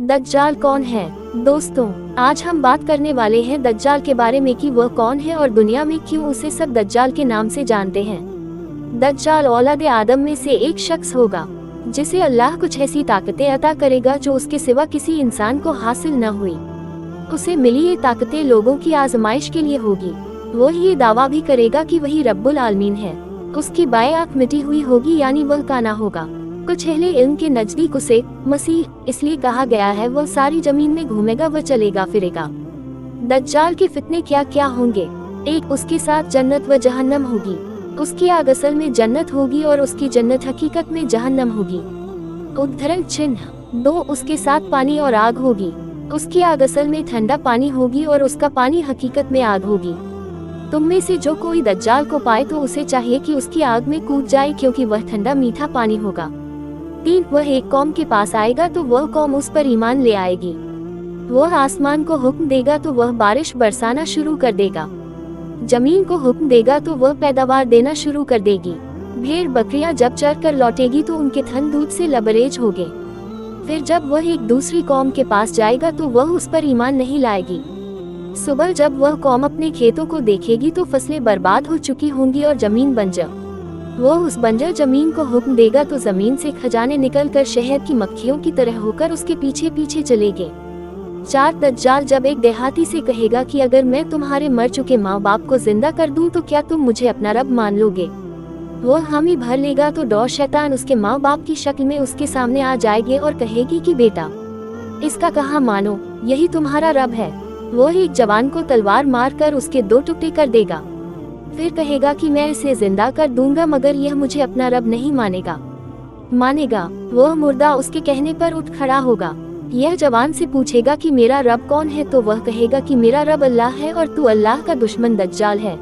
दज्जाल कौन है? दोस्तों, आज हम बात करने वाले हैं दज्जाल के बारे में कि वह कौन है और दुनिया में क्यों उसे सब दज्जाल के नाम से जानते हैं। दज्जाल औलाद आदम में से एक शख्स होगा जिसे अल्लाह कुछ ऐसी ताकतें अता करेगा जो उसके सिवा किसी इंसान को हासिल न हुई। उसे मिली ये ताकतें लोगों की आजमाइश के लिए होगी। वो ये दावा भी करेगा कि वही रब्बुल आलमीन है। उसकी बाएं आंख मिटी हुई होगी, यानी वह काना होगा। कुछ अहले इल्म के नजदीक उसे मसीह इसलिए कहा गया है, वह सारी जमीन में घूमेगा, वह चलेगा फिरेगा। दज्जाल के फितने क्या क्या होंगे? 1. उसके साथ जन्नत व जहन्नम होगी। उसकी आग असल में जन्नत होगी और उसकी जन्नत हकीकत में जहन्नम होगी। उद्धरण चिन्ह 2. उसके साथ पानी और आग होगी। उसकी आग असल में ठंडा पानी होगी और उसका पानी हकीकत में आग होगी। तुम में से जो कोई दज्जाल को पाए तो उसे चाहिए कि उसकी आग में कूद जाए, क्योंकि वह ठंडा मीठा पानी होगा। 3. वह एक कौम के पास आएगा तो वह कौम उस पर ईमान ले आएगी। वह आसमान को हुक्म देगा तो वह बारिश बरसाना शुरू कर देगा। जमीन को हुक्म देगा तो वह पैदावार देना शुरू कर देगी। भेड़ बकरियां जब चर कर लौटेगी तो उनके थन दूध से लबरेज होंगे। फिर जब वह एक दूसरी कौम के पास जाएगा तो वह उस पर ईमान नहीं लाएगी। सुबह जब वह कौम अपने खेतों को देखेगी तो फसलें बर्बाद हो चुकी होंगी और जमीन बंजर। वह उस बंजर जमीन को हुक्म देगा तो जमीन से खजाने निकलकर शहद की मक्खियों की तरह होकर उसके पीछे पीछे चलेंगे। 4. दज्जाल जब एक देहाती से कहेगा कि अगर मैं तुम्हारे मर चुके माँ बाप को जिंदा कर दूं तो क्या तुम मुझे अपना रब मान लोगे? वह हामी भर लेगा तो डॉ शैतान उसके माँ बाप की शक्ल में उसके सामने आ जाएगी और कहेगी कि बेटा, इसका कहा मानो, यही तुम्हारा रब है। वह एक जवान को तलवार मार कर उसके 2 टुकड़े कर देगा। फिर कहेगा कि मैं इसे जिंदा कर दूंगा, मगर यह मुझे अपना रब नहीं मानेगा। वह मुर्दा उसके कहने पर उठ खड़ा होगा। यह जवान से पूछेगा कि मेरा रब कौन है, तो वह कहेगा कि मेरा रब अल्लाह है और तू अल्लाह का दुश्मन दज्जाल है।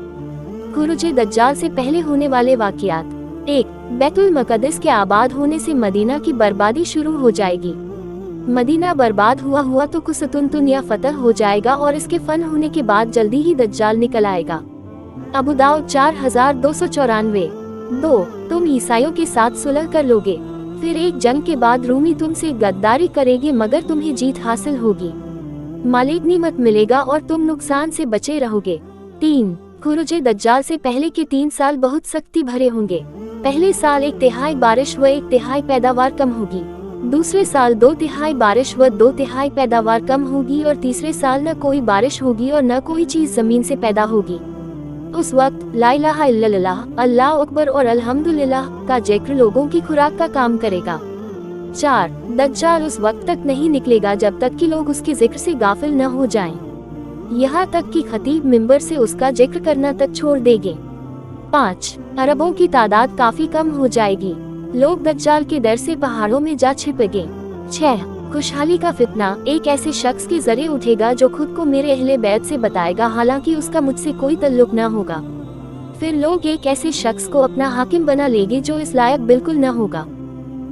खुरूजे दज्जाल से पहले होने वाले वाक़ियात। 1. बैतुल मक़दिस के आबाद होने से मदीना की बर्बादी शुरू हो जाएगी। मदीना बर्बाद हुआ तो कुस्तुनतुनिया फतह हो जाएगा और इसके फन होने के बाद जल्दी ही दज्जाल निकल आएगा। अबू दाऊद 4294। 2. तुम ईसाइयों के साथ सुलह कर लोगे। फिर एक जंग के बाद रूमी तुमसे गद्दारी करेंगे, मगर तुम्हें जीत हासिल होगी। मालिक निमत मिलेगा और तुम नुकसान से बचे रहोगे। 3. खुरूजे दज्जाल से पहले के 3 साल बहुत सख्ती भरे होंगे। पहले साल 1/3 बारिश व 1/3 पैदावार कम होगी। दूसरे साल 2/3 बारिश व 2/3 पैदावार कम होगी और तीसरे साल न कोई बारिश होगी और न कोई चीज जमीन से पैदा होगी। उस वक्त ला इलाहा इल्लल्लाह, अल्लाह अकबर और अल्हम्दुलिल्लाह का जिक्र लोगों की खुराक का काम करेगा। 4. दज्जाल उस वक्त तक नहीं निकलेगा जब तक कि लोग उसके जिक्र से गाफिल न हो जाएं। यहाँ तक कि खतीब मिंबर से उसका जिक्र करना तक छोड़ देंगे। 5. अरबों की तादाद काफी कम हो जाएगी। लोग दज्जाल के डर से पहाड़ों में जा छिपेंगे। 6. खुशहाली का फितना एक ऐसे शख्स के जरिए उठेगा जो खुद को मेरे अहले बैत से बताएगा, हालांकि उसका मुझसे कोई तल्लुक न होगा। फिर लोग एक ऐसे शख्स को अपना हाकिम बना लेंगे जो इस लायक बिल्कुल न होगा।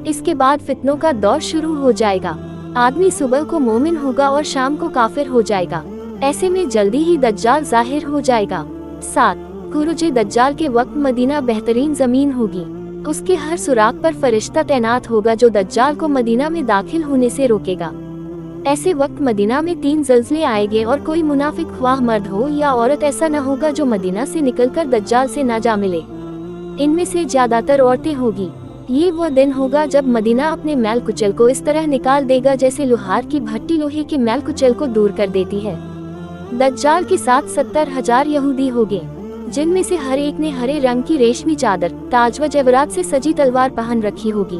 इसके बाद फितनों का दौर शुरू हो जाएगा। आदमी सुबह को मोमिन होगा और शाम को काफिर हो जाएगा। ऐसे में जल्दी ही दज्जाल जाहिर हो जाएगा। 7. खुरूजे दज्जाल के वक्त मदीना बेहतरीन जमीन होगी। उसके हर सुराग पर फरिश्ता तैनात होगा जो दज्जाल को मदीना में दाखिल होने से रोकेगा। ऐसे वक्त मदीना में 3 ज़ल्ज़ले आएंगे और कोई मुनाफिक ख्वाह मर्द हो या औरत ऐसा न होगा जो मदीना से निकलकर दज्जाल से न जा मिले। इनमें से ज्यादातर औरतें होगी। ये वो दिन होगा जब मदीना अपने मैल कुचल को इस तरह निकाल देगा जैसे लोहार की भट्टी लोहे के मैल कुचल को दूर कर देती है। दज्जाल के साथ 70,000 यहूदी होंगे, जिनमें से हर एक ने हरे रंग की रेशमी चादर, ताज व जेवरात से सजी तलवार पहन रखी होगी।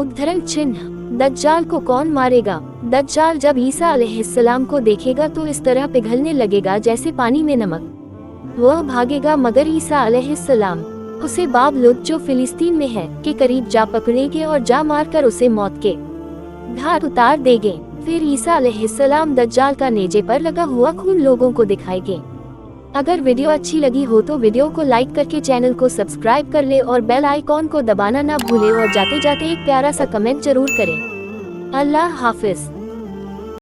उद्धरण चिन्ह दज्जाल को कौन मारेगा? दज्जाल जब ईसा अलैहिस्सलाम को देखेगा तो इस तरह पिघलने लगेगा जैसे पानी में नमक। वह भागेगा, मगर ईसा अलैहिस्सलाम उसे बाब लुद जो फिलिस्तीन में है के करीब जा पकड़ेंगे और जा मारकर उसे मौत के घाट उतार देंगे। फिर ईसा अलैहिस्सलाम दज्जाल का नेजे पर लगा हुआ खून लोगों को दिखाएंगे। अगर वीडियो अच्छी लगी हो तो वीडियो को लाइक करके चैनल को सब्सक्राइब कर ले और बेल आइकॉन को दबाना ना भूले और जाते जाते एक प्यारा सा कमेंट जरूर करें। अल्लाह हाफिज।